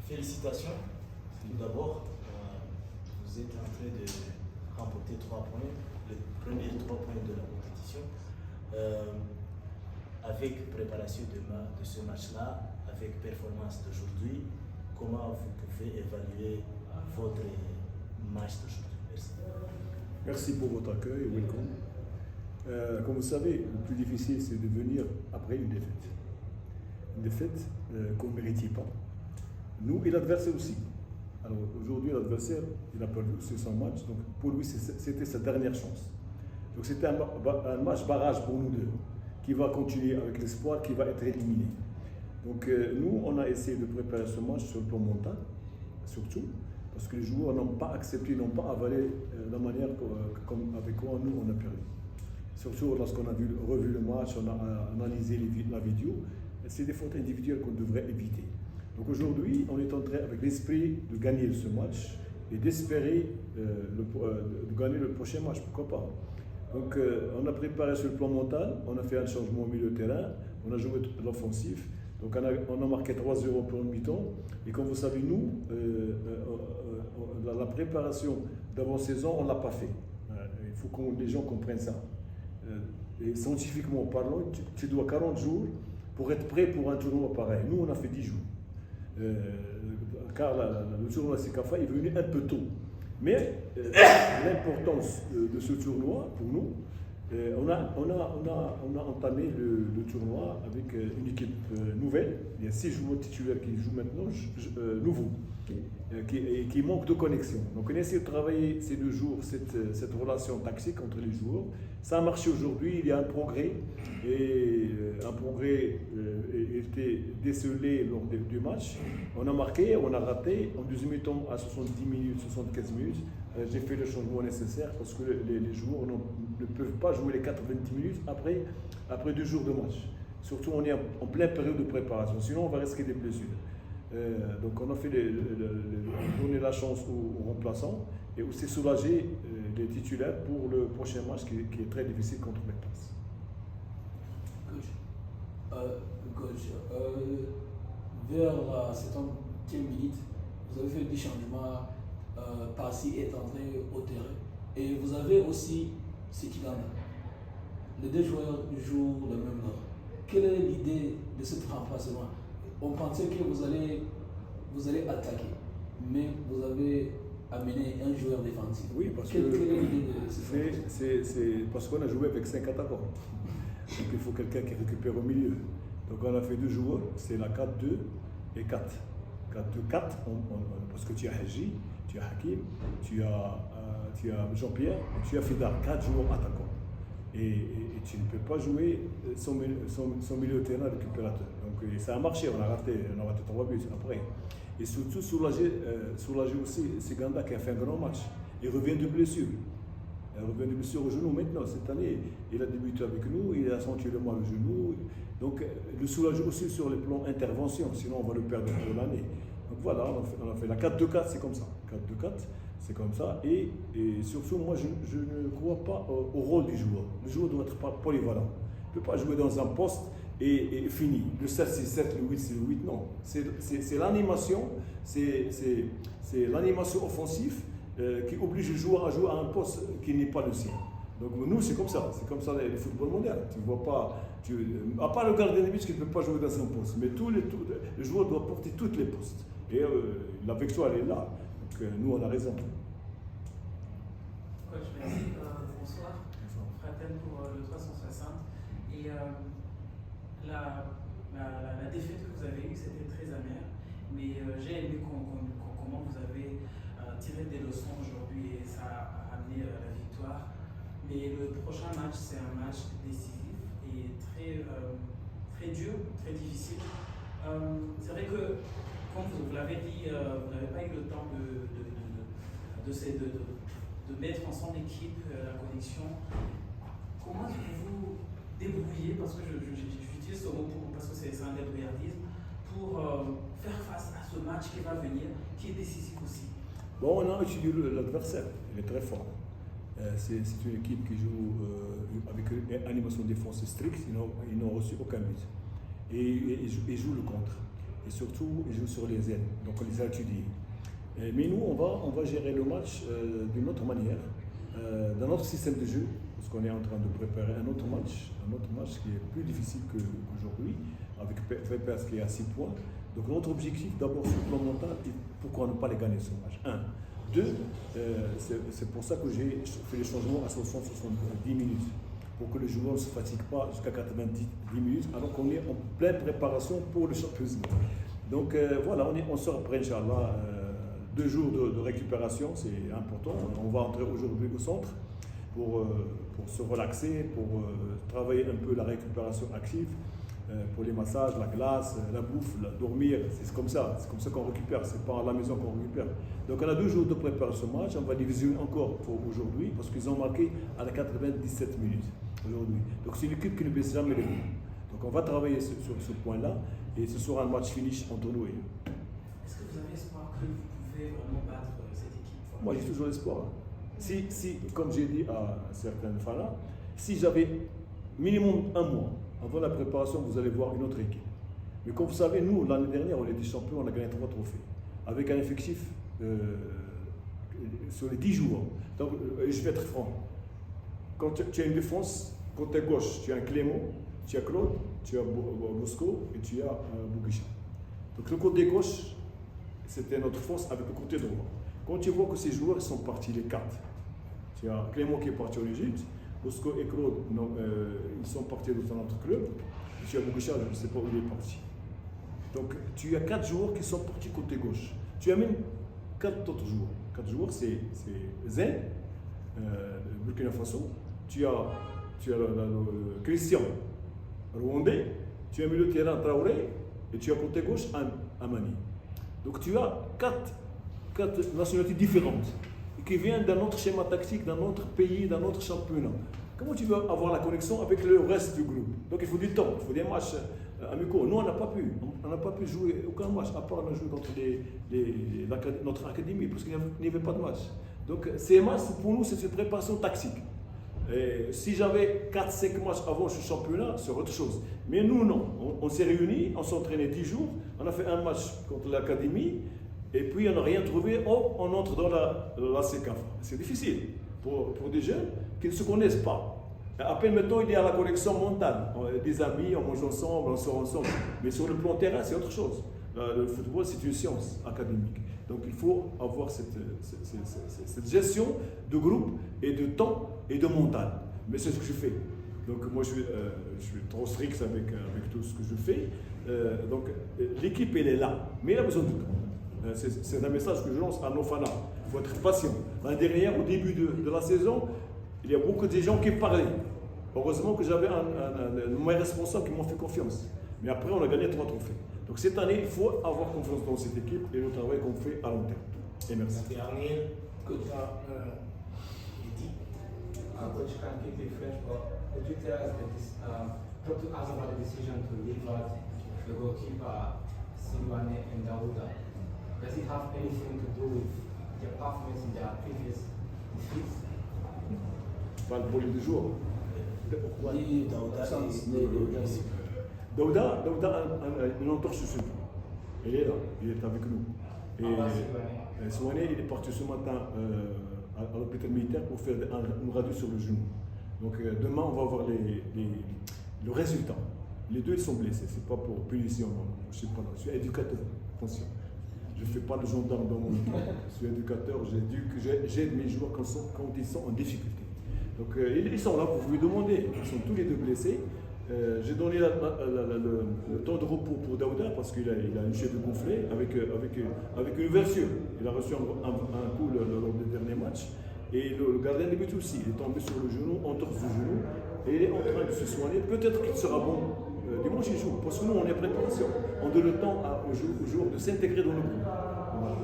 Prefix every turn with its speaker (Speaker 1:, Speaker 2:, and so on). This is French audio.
Speaker 1: Félicitations. Tout d'abord, vous êtes en train de remporter 3 points, les premiers 3 points de la compétition. Avec préparation de ce match-là, avec performance d'aujourd'hui, comment vous pouvez évaluer votre match d'aujourd'hui? Merci.
Speaker 2: Merci pour votre accueil, welcome. Comme vous savez, le plus difficile, c'est de venir après une défaite. Une défaite qu'on ne méritait pas. Nous et l'adversaire aussi. Alors aujourd'hui, l'adversaire, il a perdu aussi son match, donc pour lui, c'était sa dernière chance. Donc c'était un match barrage pour nous deux, qui va continuer avec l'espoir, qui va être éliminé. Donc nous, on a essayé de préparer ce match sur le plan mental, surtout, parce que les joueurs n'ont pas accepté, n'ont pas avalé la manière avec quoi nous, on a perdu. Surtout lorsqu'on a revu le match, on a analysé la vidéo, c'est des fautes individuelles qu'on devrait éviter. Donc aujourd'hui, on est en train, avec l'esprit de gagner ce match et d'espérer de gagner le prochain match, pourquoi pas. Donc on a préparé sur le plan mental, on a fait un changement au milieu de terrain, on a joué de l'offensif, donc on a marqué 3-0 pour le mi-temps. Et comme vous savez, nous, la préparation d'avant-saison, on ne l'a pas fait. Il faut que les gens comprennent ça. Et scientifiquement parlant, tu dois 40 jours pour être prêt pour un tournoi pareil. Nous, on a fait 10 jours. Car le tournoi Sekafa est venu un peu tôt. Mais l'importance de ce tournoi, pour nous, on a entamé le tournoi avec une équipe nouvelle. Il y a 6 joueurs titulaires qui jouent maintenant, nouveaux, qui manquent de connexion. Donc on a essayé de travailler ces 2 jours, cette relation tactique entre les joueurs. Ça a marché aujourd'hui, il y a un progrès. Et un progrès était décelé lors du match. On a marqué, on a raté. En deuxième mi-temps, à 70 minutes, 75 minutes, j'ai fait le changement nécessaire parce que les joueurs ne peuvent pas jouer les 90 minutes après 2 jours de match. Surtout, on est en pleine période de préparation. Sinon, on va risquer des blessures. Donc, on a fait donner la chance aux remplaçants et aussi soulager les titulaires pour le prochain match qui est très difficile contre Belfast.
Speaker 3: Coach, vers la 70e minute, vous avez fait des changements par-ci et entré au terrain. Et vous avez aussi Sekiganda. Les 2 joueurs jouent le même rôle. Quelle est l'idée de ce remplacement? On pensait que vous allez attaquer, mais vous avez amené un joueur défensif.
Speaker 2: Oui, parce
Speaker 3: quelle est l'idée de
Speaker 2: c'est parce qu'on a joué avec 5 attaquants. Donc il faut quelqu'un qui récupère au milieu. Donc on a fait 2 joueurs, c'est la 4-2 et 4. 4-2-4, parce que tu as Haji, tu as Hakim, tu as Jean-Pierre, et tu as Fidar, 4 joueurs attaquants. Et tu ne peux pas jouer sans milieu de terrain récupérateur. Donc ça a marché, on a raté 3 buts après. Et surtout soulager aussi Sekiganda qui a fait un grand match. Il revient de blessure. Il revient de blessure au genou maintenant, cette année. Il a débuté avec nous, il a senti le mal au genou. Donc, le soulager aussi sur le plan intervention, sinon on va le perdre pour l'année. Donc voilà, on a fait la 4-2-4, c'est comme ça. 4-2-4, c'est comme ça. Et surtout, moi, je ne crois pas au rôle du joueur. Le joueur doit être polyvalent. Il ne peut pas jouer dans un poste et fini. Le 7, c'est 7, le 8, c'est le 8. Non. C'est l'animation, c'est l'animation offensive qui oblige le joueur à jouer à un poste qui n'est pas le sien. Donc nous, c'est comme ça le football moderne. Tu vois pas, à part le gardien de but qui ne peut pas jouer dans son poste, mais le joueur doit porter tous les postes. Et la victoire, elle est là. Donc nous, on a raison.
Speaker 4: Coach, merci. Bonsoir. Fratel pour le 360. Et la défaite que vous avez eue, c'était très amer. Mais j'ai aimé comment vous avez tiré des leçons aujourd'hui et ça a amené la victoire. Mais le prochain match, c'est un match décisif et très dur, très difficile. C'est vrai que, comme vous l'avez dit, vous n'avez pas eu le temps de mettre en son équipe la connexion. Comment est-ce que vous débrouillez, parce que j'utilise ce mot parce que c'est un débrouillardisme, pour faire face à ce match qui va venir, qui est décisif aussi?
Speaker 2: Bon, on a étudié l'adversaire, il est très fort. C'est une équipe qui joue avec une animation défensive stricte, ils n'ont reçu aucun but. Et ils jouent le contre. et surtout ils jouent sur les ailes, donc on les a étudiés. Mais nous, on va gérer le match d'une autre manière, dans notre système de jeu, parce qu'on est en train de préparer un autre match qui est plus difficile qu'aujourd'hui, avec VPS qui est à 6 points. Donc notre objectif, d'abord sur le plan mental, pourquoi ne pas les gagner ce match? 1. 2, c'est pour ça que j'ai fait les changements à 60-70 minutes, pour que le joueur ne se fatigue pas jusqu'à 90 minutes, alors qu'on est en pleine préparation pour le championnat. Donc voilà, on sort après, Inch'Allah, 2 jours de récupération, c'est important. On va entrer aujourd'hui au centre pour se relaxer, pour travailler un peu la récupération active, pour les massages, la glace, la bouffe, dormir. C'est comme ça qu'on récupère, c'est pas à la maison qu'on récupère. Donc on a 2 jours de préparation ce match, on va diviser encore pour aujourd'hui, parce qu'ils ont marqué à la 97 minutes aujourd'hui. Donc c'est une équipe qui ne baisse jamais les bras. Donc on va travailler sur ce point-là, et ce sera un match finish entre nous et eux.
Speaker 4: Est-ce que vous avez espoir que vous pouvez vraiment battre cette équipe?
Speaker 2: Moi j'ai toujours l'espoir. Si, comme j'ai dit à certaines fois là, si j'avais minimum 1 mois avant la préparation, vous allez voir une autre équipe. Mais comme vous savez, nous, l'année dernière, on était champions, on a gagné 3 trophées, avec un effectif sur les 10 jours. Donc, je vais être franc. Quand tu as une défense, côté gauche, tu as un Clément, tu as Claude, tu as Bosco et tu as Bouguicha. Donc, le côté gauche, c'était notre force avec le côté droit. Quand tu vois que ces joueurs sont partis les 4, tu as Clément qui est parti en Égypte, Bosco et Claude, ils sont partis dans notre club, et tu as Bouguicha, je ne sais pas où il est parti. Donc tu as 4 joueurs qui sont partis côté gauche. Tu as même 4 autres joueurs. 4 joueurs, c'est Zen, Burkina Faso, tu as le Christian, Rwandais, tu as milieu de terrain Traoré, et tu as côté gauche Amani. Donc tu as 4 nationalités différentes qui viennent d'un autre schéma tactique, d'un autre pays, d'un autre championnat. Comment tu veux avoir la connexion avec le reste du groupe? Donc il faut du temps, il faut des matchs amicaux. Nous, on n'a pas pu jouer aucun match, à part on a joué contre notre académie, parce qu'il n'y avait pas de match. Donc ces matchs, pour nous, c'est une préparation tactique. Et si j'avais 4-5 matchs avant ce championnat, c'est autre chose. Mais nous, non. On s'est réunis, on s'est entraîné 10 jours, on a fait un match contre l'académie, et puis on n'a rien trouvé, on entre dans la CECAF. C'est difficile pour des jeunes qui ne se connaissent pas. À peine maintenant, il y a la connexion mentale. Des amis, on mange ensemble, on sort ensemble. Mais sur le plan terrain, c'est autre chose. Le football, c'est une science académique. Donc il faut avoir cette gestion de groupe et de temps et de mental. Mais c'est ce que je fais. Donc moi, je suis trop strict avec tout ce que je fais. Donc l'équipe, elle est là. Mais elle a besoin de temps. C'est un message que je lance à nos fans. Il faut être patient. L'année dernière, au début de la saison, il y a beaucoup de gens qui parlaient. Heureusement que j'avais mes responsables qui m'ont fait confiance. Mais après, on a gagné 3 trophées. Donc cette année, il faut avoir confiance dans cette équipe et le travail qu'on fait à long terme. Et merci.
Speaker 1: Dernier,
Speaker 3: Coach,
Speaker 5: Coach, can keep it fresh, but could you tell us about the decision to leave out the goalkeeper, Silwane and Dauda? Does it have anything to do with their performance in their previous defeats?
Speaker 2: Pas le volume de joueurs.
Speaker 1: pourquoi
Speaker 3: Oui,
Speaker 1: Daouda
Speaker 2: Daouda a une entorse sur lui. Il est là, il est avec nous. Et Souane, il est parti ce matin à l'hôpital militaire pour faire une radio sur le genou. Donc demain, on va voir le résultat. Les 2 ils sont blessés, c'est pas pour punition, non. Je sais pas, je suis éducateur, attention. Je ne fais pas de gendarme dans mon équipe. Je suis éducateur, j'aide mes joueurs quand ils sont en difficulté. Donc ils sont là, vous lui demandez, ils sont tous les 2 blessés. J'ai donné le temps de repos pour Daouda parce qu'il a une cheville gonflée avec une ouverture. Il a reçu un coup lors des derniers matchs. Et le gardien de but aussi, il est tombé sur le genou, entorse du genou, et il est en train de se soigner. Peut-être qu'il sera bon dimanche, il joue, parce que nous, on est préparation. On donne le temps aux joueurs de s'intégrer dans le groupe. Voilà.